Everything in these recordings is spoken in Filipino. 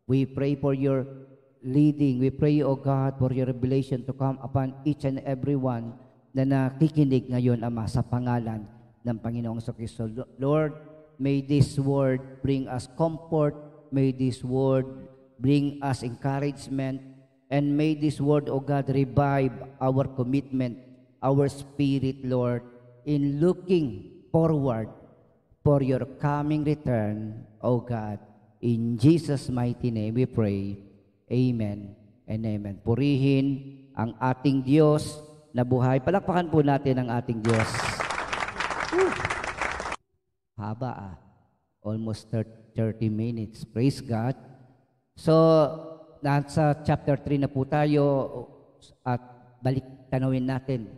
We pray for your leading. We pray, O God, for your revelation to come upon each and every one na nakikinig ngayon, Ama, sa pangalan ng Panginoong Kristo. Lord, may this word bring us comfort. May this word bring us encouragement. And may this word, O God, revive our commitment, our spirit, Lord, in looking forward for your coming return, O God. In Jesus' mighty name we pray. Amen and amen. Purihin ang ating Diyos na buhay. Palakpakan po natin ang ating Diyos. Haba Almost 30 minutes. Praise God. So, nasa chapter 3 na po tayo at balik tanawin natin.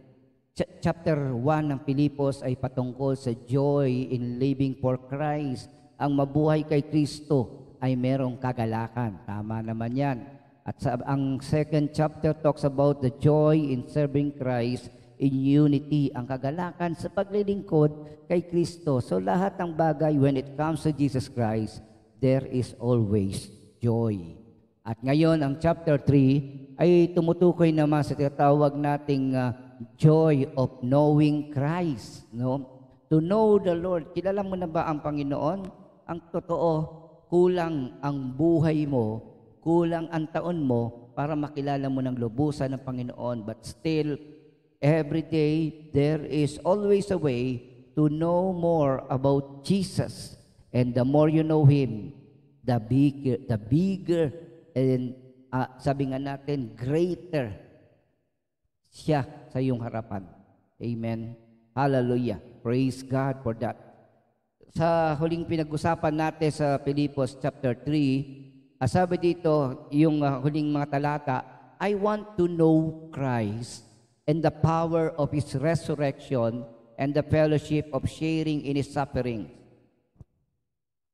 Chapter 1 ng Pilipos ay patungkol sa joy in living for Christ. Ang mabuhay kay Kristo ay merong kagalakan. Tama naman yan. At ang second chapter talks about the joy in serving Christ in unity. Ang kagalakan sa paglilingkod kay Kristo. So lahat ng bagay, when it comes to Jesus Christ, there is always joy. At ngayon, ang chapter 3 ay tumutukoy naman sa tinatawag nating joy of knowing Christ. No? To know the Lord. Kilala mo na ba ang Panginoon? Ang totoo, kulang ang buhay mo, kulang ang taon mo para makilala mo ng lubusan ng Panginoon. But still, every day, there is always a way to know more about Jesus. And the more you know Him, the bigger, and sabi nga natin, greater siya sa iyong harapan. Amen. Hallelujah. Praise God for that. Sa huling pinag-usapan natin sa Pilipos chapter 3, sabi dito, yung huling mga talata, I want to know Christ and the power of His resurrection and the fellowship of sharing in His suffering.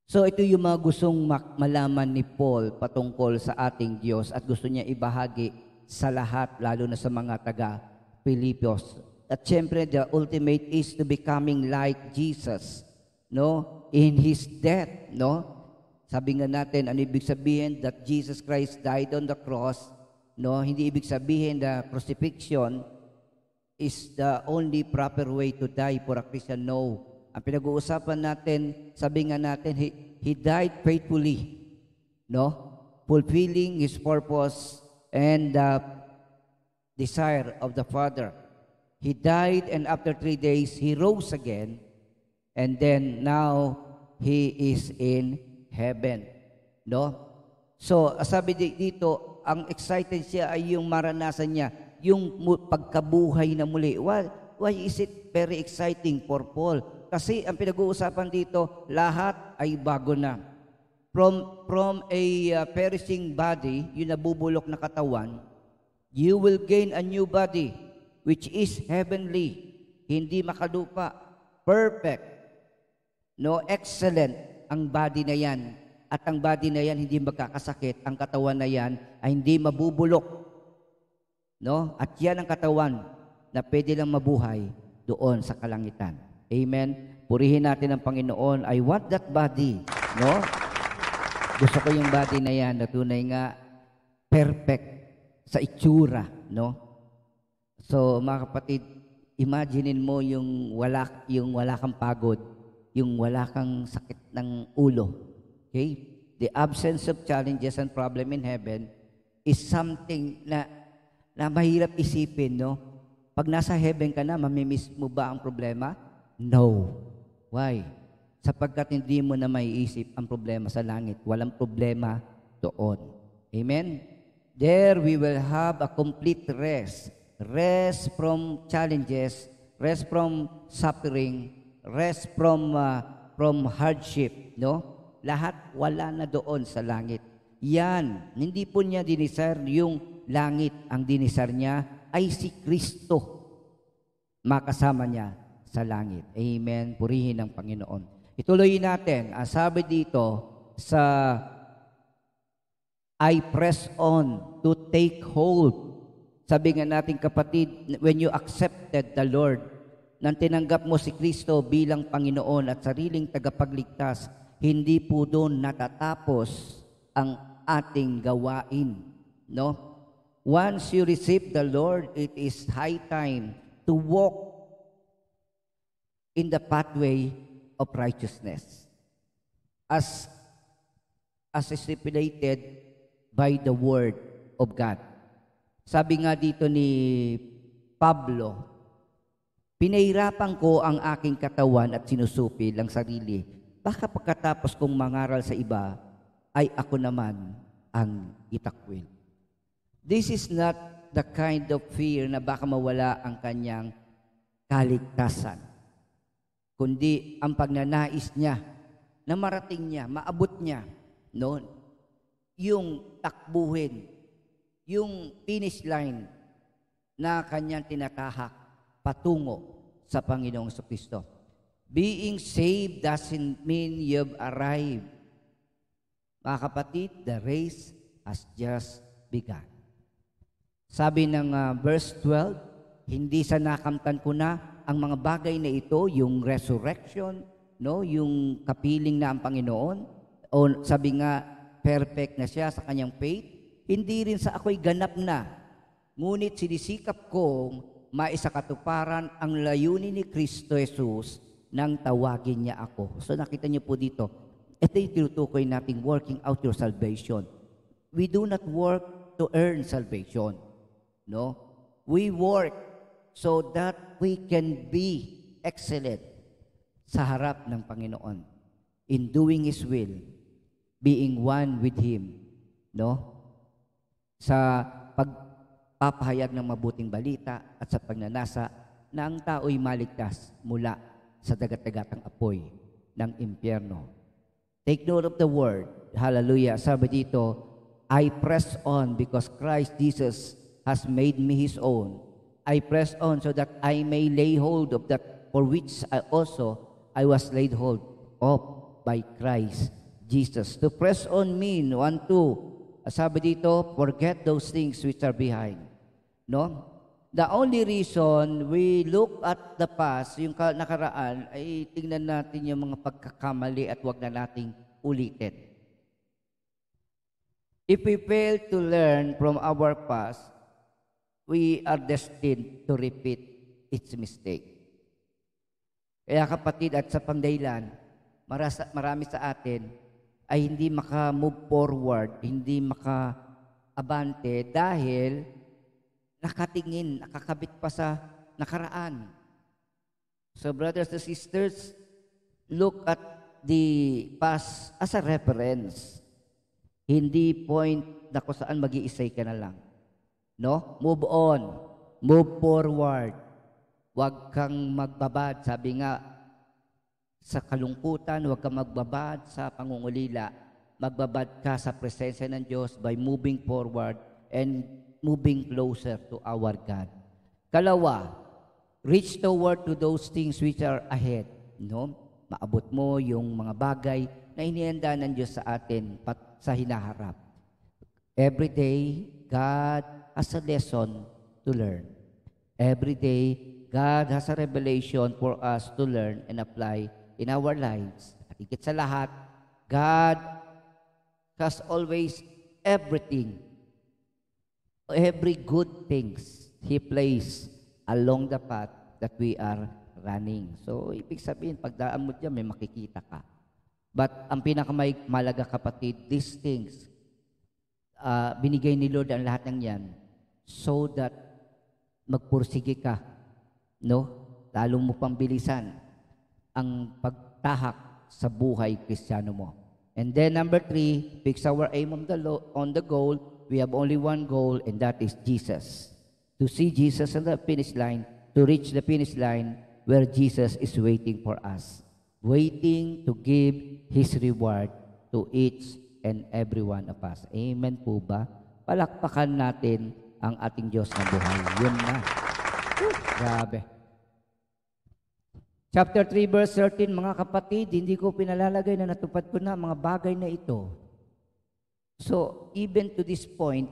So ito yung mga gustong malaman ni Paul patungkol sa ating Diyos at gusto niya ibahagi sa lahat, lalo na sa mga taga-Pilipos. At syempre, the ultimate is to becoming like Jesus, no? In His death, no? Sabi nga natin, ano ibig sabihin? That Jesus Christ died on the cross, no? Hindi ibig sabihin the crucifixion is the only proper way to die for a Christian. No. Ang pinag-uusapan natin, sabi nga natin, He died faithfully, no? Fulfilling His purpose and the desire of the Father. He died, and after 3 days, He rose again, and then now He is in heaven, no? So, sabi dito, ang excited siya ay yung maranasan niya, yung pagkabuhay na muli. Why is it very exciting for Paul? Kasi ang pinag-uusapan dito, lahat ay bago na. From a perishing body, yung nabubulok na katawan, you will gain a new body, which is heavenly, hindi makalupa, perfect, no, excellent ang body na yan. At ang body na yan hindi magkakasakit, ang katawan na yan ay hindi mabubulok, no? At yan ang katawan na pwede lang mabuhay doon sa kalangitan. Amen. Purihin natin ang Panginoon. I want that body, no? Gusto ko yung body na yan na tunay nga perfect sa itsura, no? So, mga kapatid, imaginein mo yung wala kang pagod, yung wala kang sakit ng ulo. Okay? The absence of challenges and problem in heaven is something na mahirap isipin, no? Pag nasa heaven ka na, mamimiss mo ba ang problema? No. Why? Sapagkat hindi mo na maiisip ang problema sa langit. Walang problema doon. Amen? There we will have a complete rest. Rest from challenges, rest from suffering, rest from hardship, no? Lahat wala na doon sa langit. Yan, hindi po niya dinisar yung langit. Ang dinisar niya ay si Kristo. Makasama niya sa langit. Amen. Purihin ang Panginoon. Ituloy natin. Ang sabi dito sa I press on to take hold. Sabi nga natin kapatid, when you accepted the Lord, nang tinanggap mo si Kristo bilang Panginoon at sariling tagapagligtas, hindi po doon natatapos ang ating gawain, no? Once you receive the Lord, it is high time to walk in the pathway of righteousness, as stipulated by the Word of God. Sabi nga dito ni Pablo, pinahirapan ko ang aking katawan at sinusupil ang sarili. Baka pagkatapos kong mangaral sa iba, ay ako naman ang itakwil. This is not the kind of fear na baka mawala ang kanyang kaligtasan, kundi ang pagnanais niya na marating niya, maabot niya, no? Yung takbuhin, yung finish line na kanyang tinatahak patungo sa Panginoong Kristo. Being saved doesn't mean you've arrived. Mga kapatid, the race has just begun. Sabi ng verse 12, hindi sa nakamtan ko na ang mga bagay na ito, yung resurrection, no, yung kapiling na ang Panginoon, o sabi nga, perfect na siya sa kanyang faith, hindi rin sa ako'y ganap na. Ngunit sinisikap kong maisakatuparan ang layunin ni Kristo Jesus nang tawagin niya ako. So nakita niyo po dito, ito yung tinutukoy nating working out your salvation. We do not work to earn salvation. No? We work so that we can be excellent sa harap ng Panginoon in doing His will, being one with Him, no? Sa pagpapahayag ng mabuting balita at sa pagnanasa na ang tao'y maligtas mula sa dagat-dagatang apoy ng impyerno. Take note of the word. Hallelujah. Sabi dito, I press on because Christ Jesus has made me His own. I press on so that I may lay hold of that for which I was laid hold of by Christ Jesus. To press on mean, sabi dito, forget those things which are behind. No? The only reason we look at the past, yung nakaraan, ay tingnan natin yung mga pagkakamali at wag na nating ulitin. If we fail to learn from our past, we are destined to repeat its mistake. Kaya kapatid, at sa pangdahilan, marami sa atin ay hindi maka-move forward, hindi maka-abante dahil nakatingin, nakakabit pa sa nakaraan. So brothers and sisters, look at the past as a reference. Hindi point na kung saan mag-iisay ka na lang. No? Move on. Move forward. Huwag kang magbabad. Sabi nga, sa kalungkutan, huwag kang magbabad sa pangungulila. Magbabad ka sa presensya ng Diyos by moving forward and moving closer to our God. Kalawa, reach toward to those things which are ahead. No? Maabot mo yung mga bagay na inihanda ng Diyos sa atin sa hinaharap. Every day, God has a lesson to learn. Every day, God has a revelation for us to learn and apply in our lives. At higit sa lahat, God has always everything, every good things He placed along the path that we are running. So, ibig sabihin, pagdaan mo dyan, may makikita ka. But ang pinakamalaga kapatid, these things, binigay ni Lord ang lahat ng yan so that magpursige ka, no? Lalong mo pang bilisan ang pagtahak sa buhay Kristiyano mo. And then number 3, fix our aim on the goal. We have only one goal, and that is Jesus. To see Jesus on the finish line, to reach the finish line where Jesus is waiting for us, waiting to give His reward to each and every one of us. Amen po ba? Palakpakan natin ang ating Diyos na buhay. Yun na. Grabe. Chapter 3, verse 13, mga kapatid, hindi ko pinalalagay na natupad ko na mga bagay na ito. So, even to this point,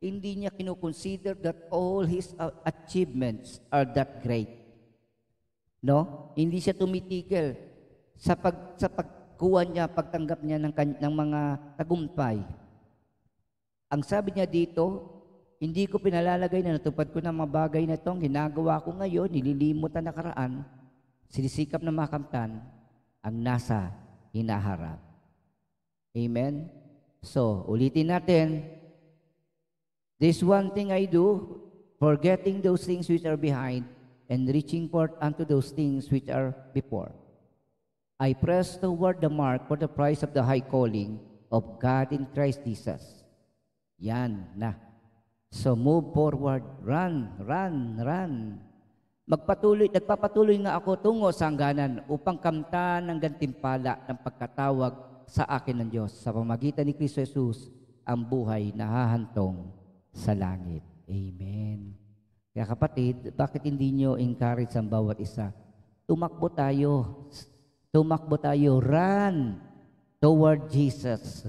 hindi niya kinukonsider that all his achievements are that great. No? Hindi siya tumitigil sa pagkuha niya, pagtanggap niya ng mga tagumpay. Ang sabi niya dito, hindi ko pinalalagay na natupad ko ng mga bagay na itong ginagawa ko ngayon, nililimot ang nakaraan, sinisikap na makamtan ang nasa hinaharap. Amen? So, ulitin natin. This one thing I do, forgetting those things which are behind, and reaching forth unto those things which are before. I press toward the mark for the prize of the high calling of God in Christ Jesus. Yan na. So move forward, run. Nagpapatuloy nga ako tungo sa hangganan upang kamtan ng gantimpala ng pagkatawag sa akin ng Diyos sa pamamagitan ni Kristo Jesus ang buhay na hahantong sa langit. Amen. Kaya kapatid, bakit hindi nyo encourage ang bawat isa? Tumakbo tayo, run toward Jesus.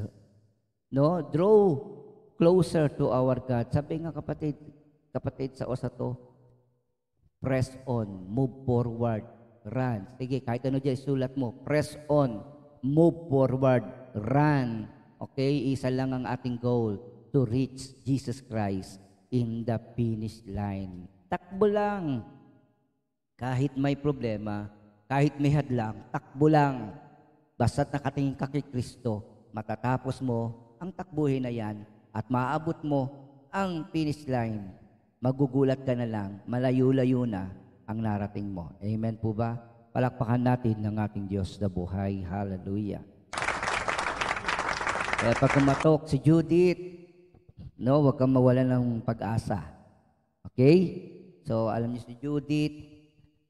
No? Draw closer to our God. Sabi nga kapatid sa osa to, press on, move forward, run. Sige, kahit ano dyan, sulat mo, press on, move forward, run. Okay, isa lang ang ating goal, to reach Jesus Christ in the finish line. Takbo lang. Kahit may problema, kahit may hadlang, takbo lang. Basta't nakatingin ka kay Kristo, matatapos mo ang takbuhin na yan at maaabot mo ang finish line. Magugulat ka na lang, malayo-layo na ang narating mo. Amen po ba? Palakpakan natin ng ating Diyos na buhay. Hallelujah. Kaya pag kumatok si Judith, no, huwag kang mawalan ng pag-asa. Okay? So, alam niyo si Judith,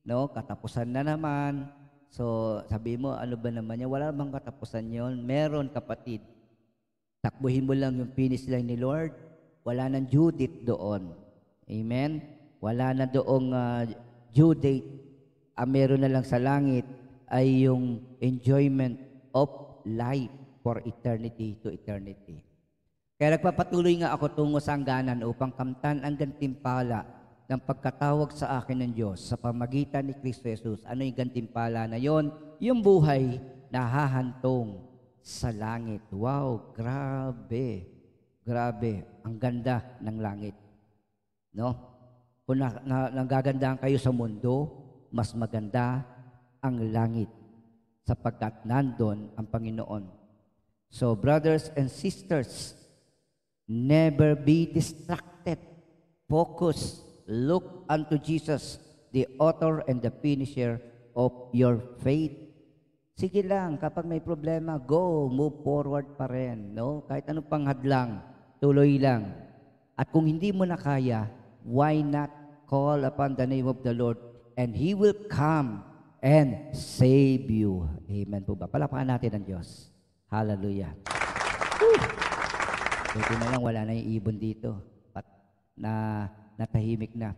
no, katapusan na naman. So, sabi mo, ano ba naman yan? Wala bang katapusan yon? Meron, kapatid. Takbuhin mo lang yung finish line ni Lord. Wala nang due date doon. Amen? Wala na doong due date. Ang meron na lang sa langit ay yung enjoyment of life for eternity to eternity. Kaya nagpapatuloy nga ako tungo sa hangganan upang kamtan ang gantimpala ng pagkatawag sa akin ng Diyos sa pamagitan ni Kristo Jesus. Ano yung gantimpala na yon? Yung buhay na hahantong sa langit. Wow, grabe. Grabe, ang ganda ng langit. No? Kung nagagandahan kayo sa mundo, mas maganda ang langit sapagkat nandun ang Panginoon. So, brothers and sisters, never be distracted. Focus, look unto Jesus, the author and the finisher of your faith. Sige lang, kapag may problema, go, move forward pa rin. No? Kahit anong panghadlang, tuloy lang. At kung hindi mo na kaya, why not call upon the name of the Lord and He will come and save you. Amen po ba? Palakpakan natin ang Diyos. Hallelujah. Buti na lang, wala na yung ibon dito. Natahimik na.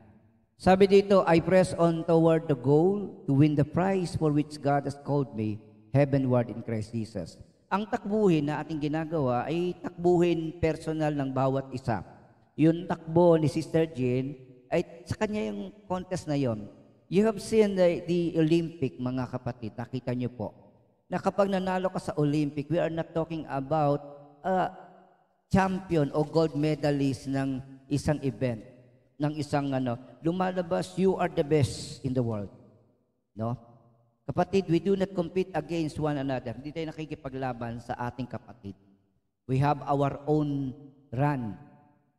Sabi dito, I press on toward the goal to win the prize for which God has called me heavenward in Christ Jesus. Ang takbuhin na ating ginagawa ay takbuhin personal ng bawat isa. Yung takbo ni Sister Jean, ay sa kanya yung contest na yon. You have seen the Olympic, mga kapatid. Nakita niyo po, na kapag nanalo ka sa Olympic, we are not talking about a champion o gold medalist ng isang event, ng isang lumalabas, you are the best in the world. No? Kapatid, we do not compete against one another. Hindi tayo nakikipaglaban sa ating kapatid. We have our own run.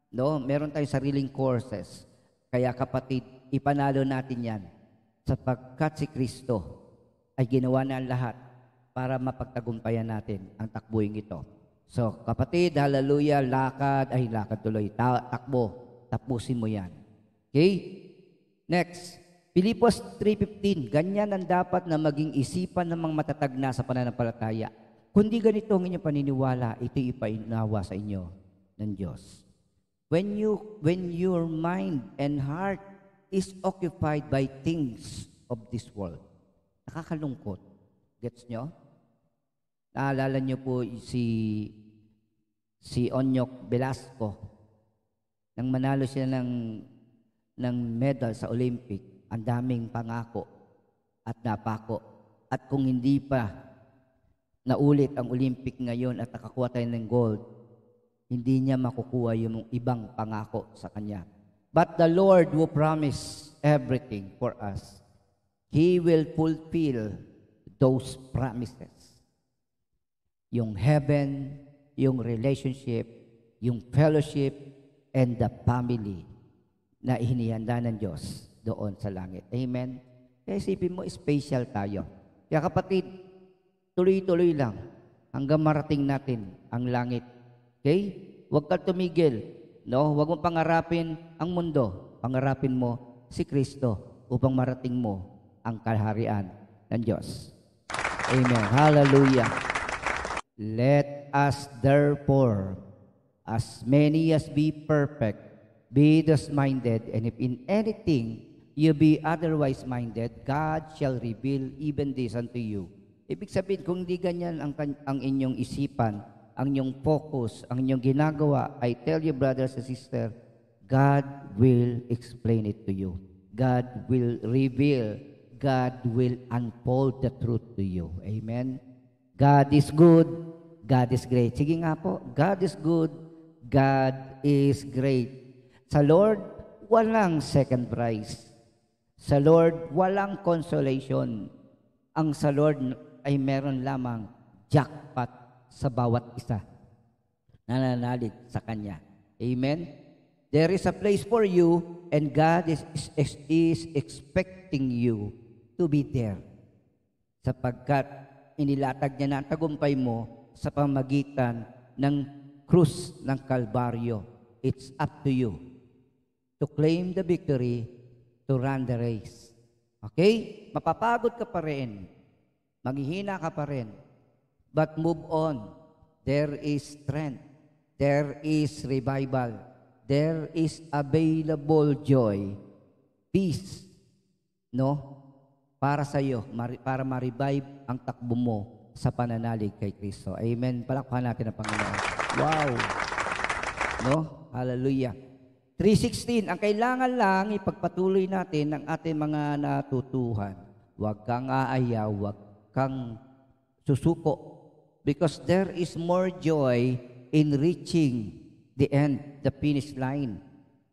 No? Meron tayong sariling courses. Kaya kapatid, ipanalo natin yan. Sapagkat si Kristo ay ginawa na ang lahat para mapagtagumpayan natin ang takbuhin ito. So, kapatid, hallelujah, lakad tuloy. Takbo, tapusin mo yan. Okay? Next. Pilipos 3:15, ganyan ang dapat na maging isipan ng mga matatag na sa pananampalataya. Kundi ganito ang inyong paniniwala, ito'y ipainawa sa inyo ng Diyos. When your mind and heart is occupied by things of this world, nakakalungkot. Gets nyo? Naalala nyo po si Onyok Velasco, nang manalo siya ng medal sa Olympic. Ang daming pangako at napako. At kung hindi pa naulit ang Olympic ngayon at nakakuha tayo ng gold, Hindi niya makukuha yung ibang pangako sa kanya. But the Lord who promised everything for us, He will fulfill those promises. Yung heaven, yung relationship, yung fellowship, and the family na hinihanda ng Diyos doon sa langit. Amen? Kaya isipin mo, special tayo. Kaya kapatid, tuloy-tuloy lang hanggang marating natin ang langit. Okay? Huwag kang tumigil. No? Huwag mong pangarapin ang mundo. Pangarapin mo si Kristo upang marating mo ang kaharian ng Diyos. Amen. Hallelujah. Let us therefore, as many as be perfect, be thus minded, and if in anything you be otherwise minded, God shall reveal even this unto you. Ibig sabihin, kung hindi ganyan ang inyong isipan, ang inyong focus, ang inyong ginagawa, I tell you, brothers and sisters, God will explain it to you. God will reveal. God will unfold the truth to you. Amen? God is good. God is great. Sige nga po, God is good. God is great. Sa Lord, walang second prize. Sa Lord, walang consolation. Ang sa Lord ay meron lamang jackpot sa bawat isa na nananalig sa Kanya. Amen? There is a place for you and God is expecting you to be there. Sapagkat inilatag niya na ang tagumpay mo sa pamagitan ng krus ng Kalbaryo. It's up to you to claim the victory, to run the race. Okay? Mapapagod ka pa rin. Maghihina ka pa rin. But move on. There is strength. There is revival. There is available joy, peace, no? Para sa iyo, para ma-revive ang takbo mo sa pananalig kay Kristo. Amen. Palakpakan natin ang Panginoon. Wow. No? Hallelujah. 3:16, ang kailangan lang ipagpatuloy natin ang ating mga natutuhan. Huwag kang aayaw, huwag kang susuko. Because there is more joy in reaching the end, the finish line.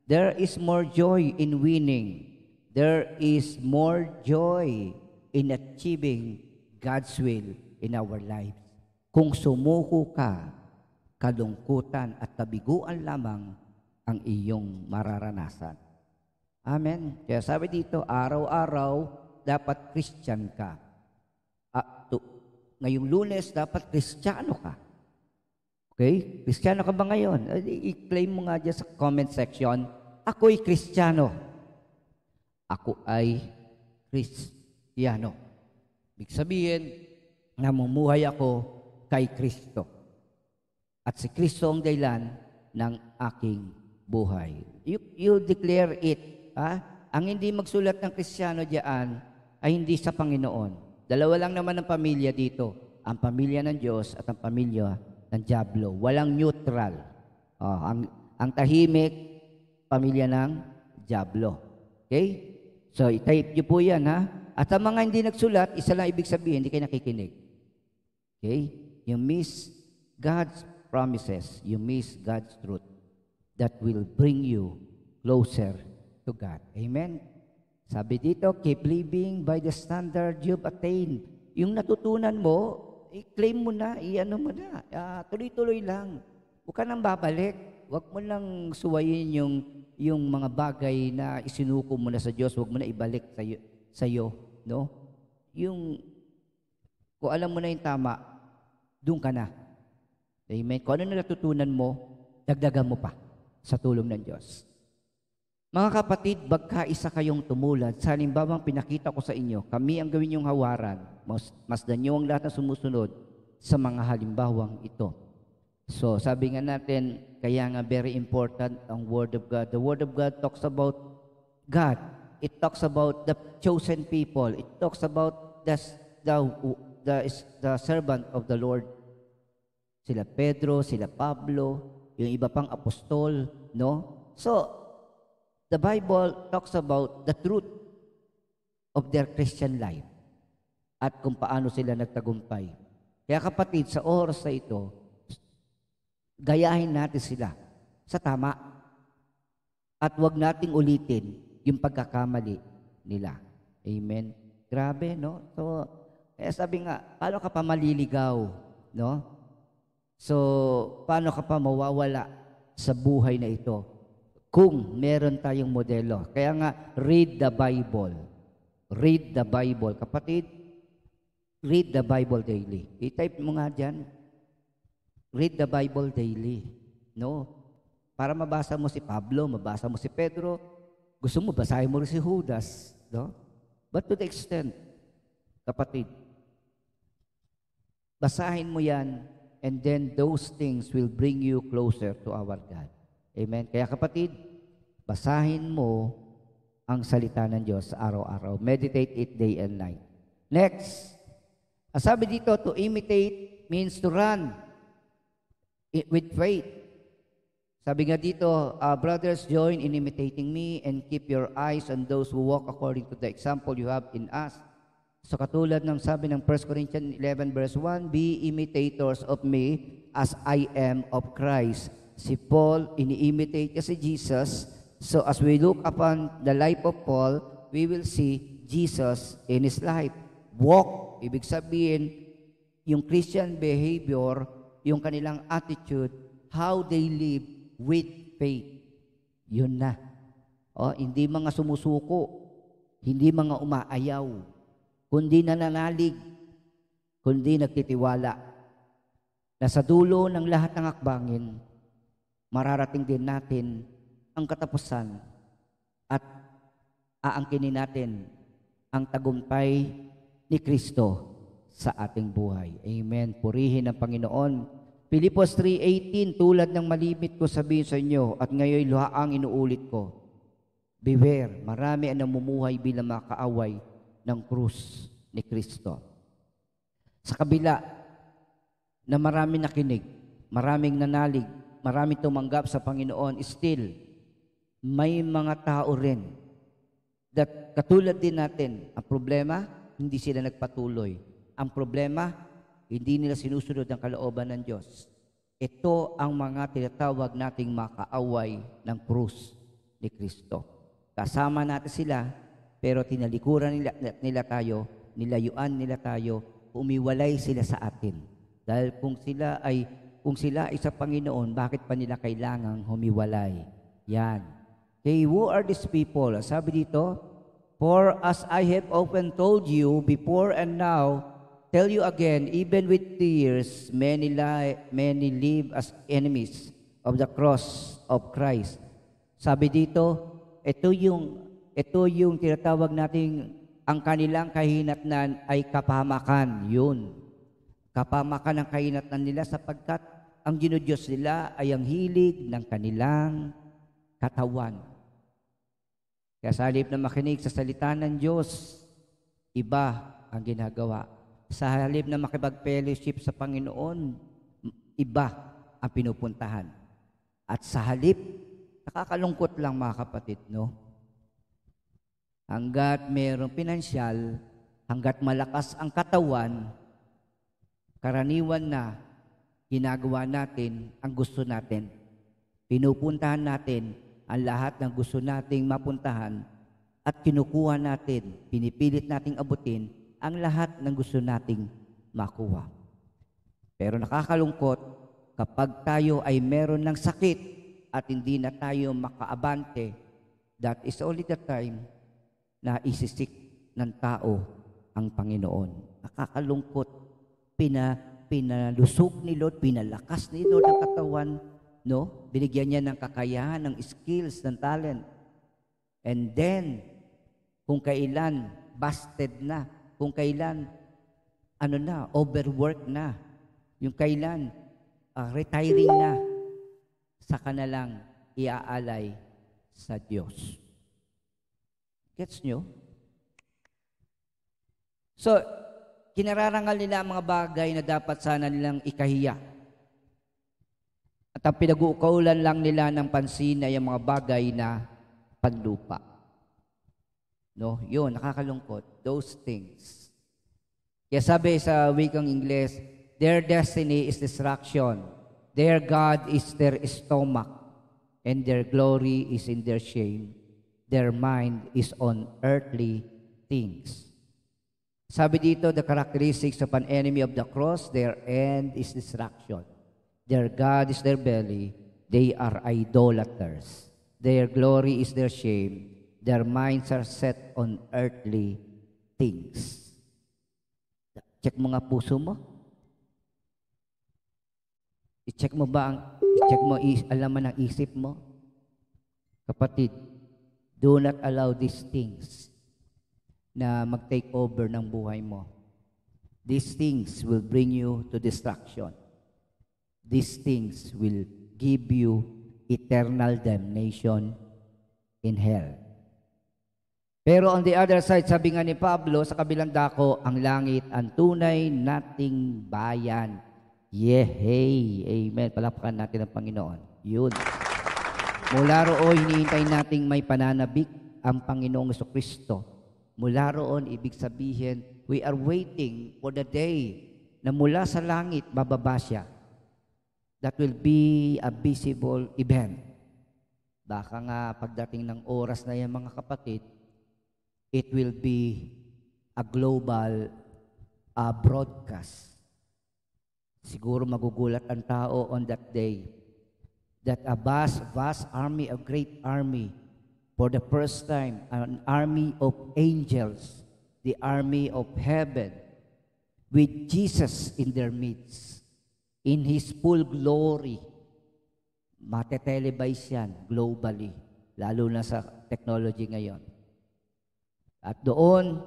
There is more joy in winning. There is more joy in achieving God's will in our lives. Kung sumuko ka, kalungkutan at kabiguan lamang ang iyong mararanasan. Amen. Kaya sabi dito, araw-araw dapat Christian ka. Ngayong Lunes, dapat Kristiyano ka. Okay? Kristiyano ka ba ngayon? I-claim mo nga dyan sa comment section, ako'y Kristiyano. Ako ay Kristiyano. Ibig sabihin, namumuhay ako kay Kristo. At si Kristo ang dahilan ng aking buhay. You declare it. Ang hindi magsulat ng Kristiyano diyan ay hindi sa Panginoon. Dalawa lang naman ang pamilya dito. Ang pamilya ng Diyos at ang pamilya ng Diablo. Walang neutral. Ang tahimik, pamilya ng Diablo. Okay? So, i-type nyo po yan, ha? At ang mga hindi nagsulat, isa lang ibig sabihin, hindi kayo nakikinig. Okay? You miss God's promises. You miss God's truth that will bring you closer to God. Amen? Sabi dito, keep living by the standard you've attained. Yung natutunan mo, i-claim mo na, i-ano mo na. Tuloy-tuloy lang. Huwag ka nang babalik. Huwag mo lang suwayin yung mga bagay na isinuko mo na sa Diyos. Huwag mo na ibalik sa iyo, no? Kung alam mo na yung tama, doon ka na. Amen? Kung ano na natutunan mo, dagdagan mo pa sa tulong ng Diyos. Mga kapatid, bagkaisa kayong tumulad. Sa halimbawang pinakita ko sa inyo, kami ang gawin yung hawaran. Masdan niyo ang lahat na sumusunod sa mga halimbawang ito. So, sabi nga natin, kaya nga very important ang Word of God. The Word of God talks about God. It talks about the chosen people. It talks about the servant of the Lord. Sila Pedro, sila Pablo, yung iba pang apostol, no? So, the Bible talks about the truth of their Christian life at kung paano sila nagtagumpay. Kaya kapatid, sa oras na ito, gayahin natin sila sa tama at wag nating ulitin yung pagkakamali nila. Amen. Grabe, no? So, kaya sabi nga, paano ka pa maliligaw, no? So, paano ka pa mawawala sa buhay na ito kung meron tayong modelo? Kaya nga, read the Bible. Read the Bible. Kapatid, read the Bible daily. I-type mo nga dyan. Read the Bible daily. No? Para mabasa mo si Pablo, mabasa mo si Pedro, gusto mo, basahin mo rin si Judas. No? But to the extent, kapatid, basahin mo yan, and then those things will bring you closer to our God. Amen? Kaya kapatid, basahin mo ang salita ng Diyos sa araw-araw. Meditate it day and night. Next, sabi dito, to imitate means to run with faith. Sabi nga dito, brothers, join in imitating me and keep your eyes on those who walk according to the example you have in us. So katulad ng sabi ng 1 Corinthians 11 verse 1, be imitators of me as I am of Christ. Si Paul, ini-imitate niya si Jesus. So as we look upon the life of Paul, we will see Jesus in his life. Walk, ibig sabihin, yung Christian behavior, yung kanilang attitude, how they live with faith. Yun na. Hindi mga sumusuko, hindi mga umaayaw, kundi nananalig, kundi nagtitiwala na sa dulo ng lahat ng akbangin, mararating din natin ang katapusan at aangkinin natin ang tagumpay ni Kristo sa ating buhay. Amen. Purihin ang Panginoon. Filipos 3:18, tulad ng malimit ko sabihin sa inyo at ngayon luhaang inuulit ko, beware, marami ang namumuhay bilang mga kaaway ng krus ni Kristo. Sa kabila na maraming nakinig, maraming nanalig, maraming tumanggap sa Panginoon, still, may mga tao rin that katulad din natin, ang problema, hindi sila nagpatuloy. Ang problema, hindi nila sinusunod ang kalooban ng Diyos. Ito ang mga tinatawag nating makaaway ng krus ni Kristo. Kasama natin sila, pero tinalikuran nila tayo, nilayuan nila tayo, umiwalay sila sa atin. Dahil kung sila ay sa Panginoon, bakit pa nila kailangang humiwalay? Yan. Okay, who are these people? Sabi dito, for as I have often told you before and now, tell you again, even with tears, many live as enemies of the cross of Christ. Sabi dito, ito yung tinatawag nating ang kanilang kahinatnan ay kapahamakan. Yun. Kapahamakan ang kahinatnan nila sapagkat ang ginudyos nila ay ang hilig ng kanilang katawan. Kaya sa halip na makinig sa salita ng Diyos, iba ang ginagawa. Sa halip na makipag-fellowship sa Panginoon, iba ang pinupuntahan. At sa halip, nakakalungkot lang mga kapatid, no? Hanggat mayroong pinansyal, hanggat malakas ang katawan, karaniwan na ginagawa natin ang gusto natin. Pinupuntahan natin ang lahat ng gusto nating mapuntahan at kinukuha natin, pinipilit nating abutin ang lahat ng gusto nating makuha. Pero nakakalungkot kapag tayo ay meron ng sakit at hindi na tayo makaabante, that is only the time na isisik ng tao ang Panginoon. Nakakalungkot. Pinalusog ni Lord, pinalakas ni Lord ang katawan, no? Binigyan niya ng kakayahan, ng skills, ng talent. And then, kung kailan busted na, kung kailan overwork na, yung kailan retiring na, saka na lang iaalay sa Diyos. Gets nyo? So, kinararangal nila ang mga bagay na dapat sana nilang ikahiya. At ang pinag-uukulan lang nila ng pansin ay ang mga bagay na panlupa. No? Yun, nakakalungkot. Those things. Kaya sabi sa wikang Ingles, their destiny is destruction. Their God is their stomach, and their glory is in their shame. Their mind is on earthly things. Sabi dito, the characteristics of an enemy of the cross, their end is destruction. Their God is their belly. They are idolaters. Their glory is their shame. Their minds are set on earthly things. Check mo nga puso mo. I-check mo alaman ng isip mo. Kapatid, do not allow these things na mag-take over ng buhay mo. These things will bring you to destruction. These things will give you eternal damnation in hell. Pero on the other side, sabi nga ni Pablo, sa kabilang dako, ang langit, ang tunay nating bayan. Yehey! Amen. Palakpakan natin ang Panginoon. Yun. Mula roon, hinihintay nating may pananabik ang Panginoong Jesucristo. Mula roon, ibig sabihin, we are waiting for the day na mula sa langit, bababa siya. That will be a visible event. Baka nga pagdating ng oras na yan, mga kapatid, it will be a global broadcast. Siguro magugulat ang tao on that day that a vast army, a great army, for the first time, an army of angels, the army of heaven, with Jesus in their midst, in His full glory, matetelevise yan globally, lalo na sa technology ngayon. At doon,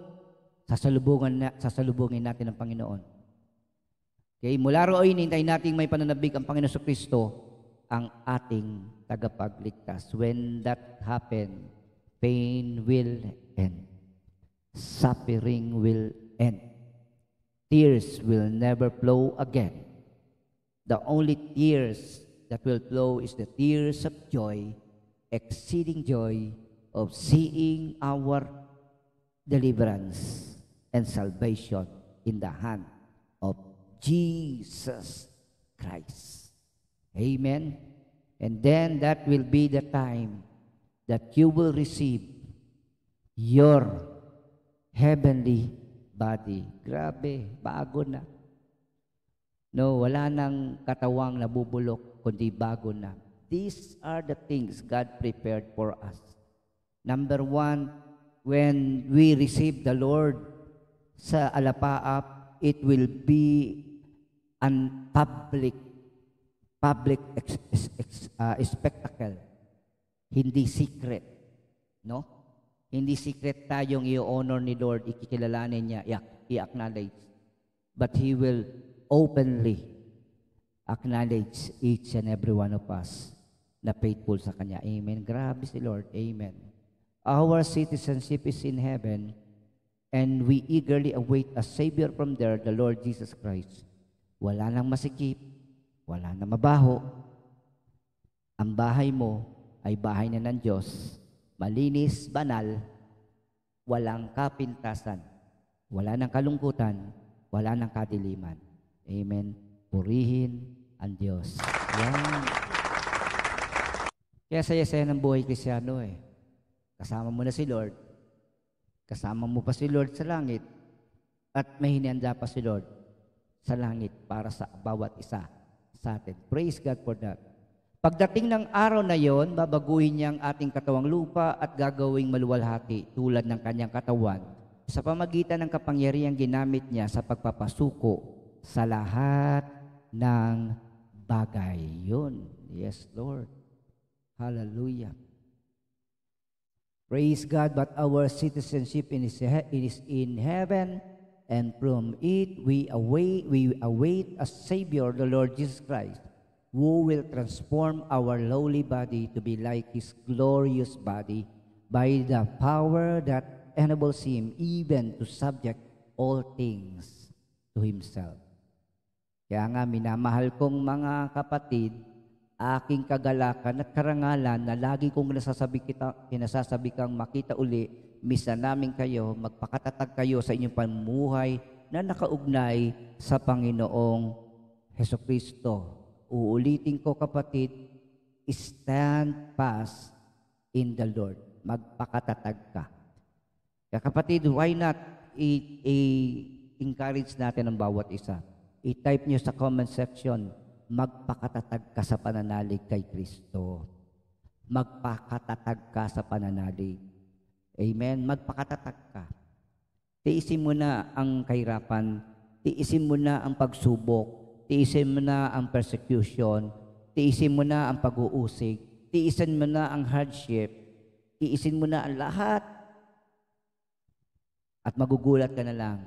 sasalubungin natin ang Panginoon. Okay, mula roon, hinintay natin may pananabik ang Panginoon Jesucristo, ang ating tagapagligtas. When that happen, pain will end. Suffering will end. Tears will never flow again. The only tears that will flow is the tears of joy, exceeding joy of seeing our deliverance and salvation in the hand of Jesus Christ. Amen. And then that will be the time that you will receive your heavenly body. Grabe, bago na. No, wala nang katawang nabubulok, kundi bago na. These are the things God prepared for us. Number one, when we receive the Lord sa alapaap, it will be an public spectacle. Hindi secret. No? Hindi secret tayong i-honor ni Lord, ikikilalanin niya, i-acknowledge. But He will openly acknowledge each and every one of us na faithful sa Kanya. Amen. Grabe si Lord. Amen. Our citizenship is in heaven, and we eagerly await a Savior from there, the Lord Jesus Christ. Wala nang masikip, wala nang mabaho. Ang bahay mo ay bahay na ng Diyos, malinis, banal, walang kapintasan, wala nang kalungkutan, wala nang kadiliman. Amen. Purihin ang Diyos. Yan. Kaya saya-saya ng buhay Kristyano eh. Kasama mo na si Lord, kasama mo pa si Lord sa langit, at may hinihanda pa si Lord sa langit para sa bawat isa sa atin. Praise God for that. Pagdating ng araw na yon, babaguhin niya ang ating katawang lupa at gagawing maluwalhati tulad ng kanyang katawan sa pamagitan ng kapangyarihang ginamit niya sa pagpapasuko sa lahat ng bagay. Yun. Yes, Lord. Hallelujah. Praise God, but our citizenship is in heaven, and from it we await a Savior, the Lord Jesus Christ, who will transform our lowly body to be like His glorious body by the power that enables Him even to subject all things to Himself. Kaya nga, minamahal kong mga kapatid, aking kagalakan at karangalan na lagi kong sinasabi kang makita uli, miss na namin kayo, magpakatatag kayo sa inyong pamumuhay na nakaugnay sa Panginoong Hesukristo. Uulitin ko kapatid, stand fast in the Lord. Magpakatatag ka. Kaya kapatid, why not i-encourage natin ang bawat isa? I-type nyo sa comment section, magpakatatag ka sa pananalig kay Kristo. Magpakatatag ka sa pananalig. Amen? Magpakatatag ka. Tiisin mo na ang kahirapan, tiisin mo na ang pagsubok, tiisin mo na ang persecution, tiisin mo na ang pag-uusig, tiisin mo na ang hardship, tiisin mo na ang lahat. At magugulat ka na lang,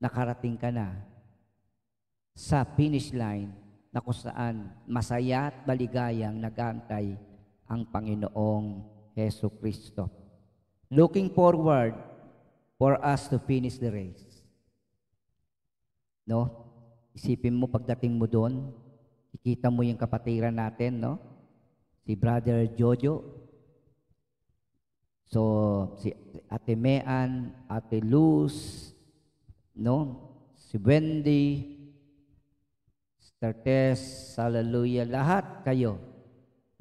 nakarating ka na sa finish line na kung saan masaya at maligayang nag-aantay ang Panginoong Heso Kristo. Looking forward for us to finish the race. No? Isipin mo pagdating mo doon, ikita mo yung kapatiran natin, no? Si Brother Jojo. So, si Ate Mean, Ate Luz, no? Si Wendy, Sister Tess, hallelujah, lahat kayo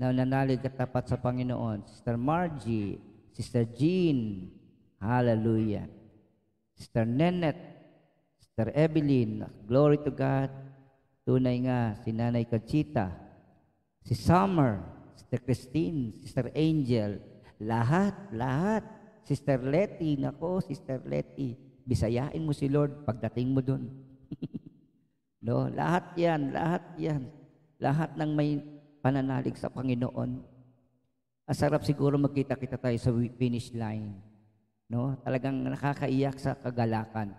na nanalig at tapat sa Panginoon. Sister Margie, Sister Jean, hallelujah. Sister Nenet, Sister Evelyn, glory to God. Tunay nga, si Nanay Conchita, si Summer, Sister Christine, Sister Angel, lahat. Sister Letty, nako, Sister Letty, bisayain mo si Lord pagdating mo dun. No, lahat yan. Lahat ng may pananalig sa Panginoon. Asarap siguro magkita-kita tayo sa finish line. No? Talagang nakakaiyak sa kagalakan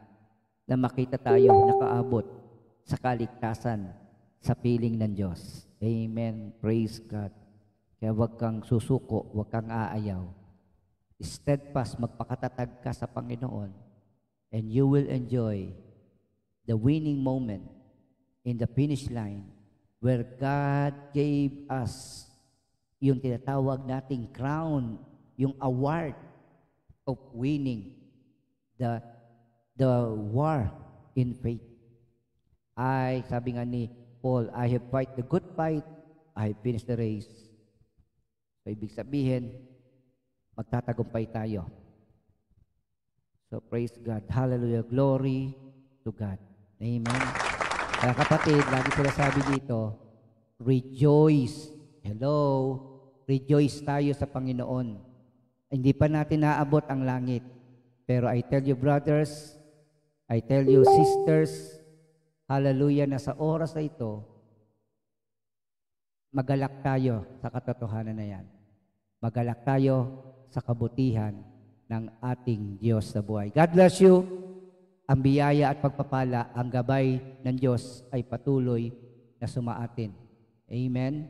na makita tayo nakaabot sa kaligtasan sa piling ng Diyos. Amen. Praise God. Kaya huwag kang susuko, huwag kang aayaw. Steadfast, magpakatatag ka sa Panginoon, and you will enjoy the winning moment in the finish line where God gave us yung tinatawag nating crown, yung award of winning the war in faith. Sabi nga ni Paul, I have fight the good fight, I have finished the race. So, ibig sabihin, magtatagumpay tayo. So, praise God. Hallelujah. Glory to God. Amen. Kaya kapatid, lagi sila sabi dito, rejoice. Hello. Rejoice tayo sa Panginoon. Hindi pa natin naabot ang langit. Pero I tell you brothers, I tell you sisters, hallelujah, na sa oras na ito, magalak tayo sa katotohanan na yan. Magalak tayo sa kabutihan ng ating Diyos sa buhay. God bless you. Ang biyaya at pagpapala, ang gabay ng Diyos ay patuloy na sumaatin. Amen.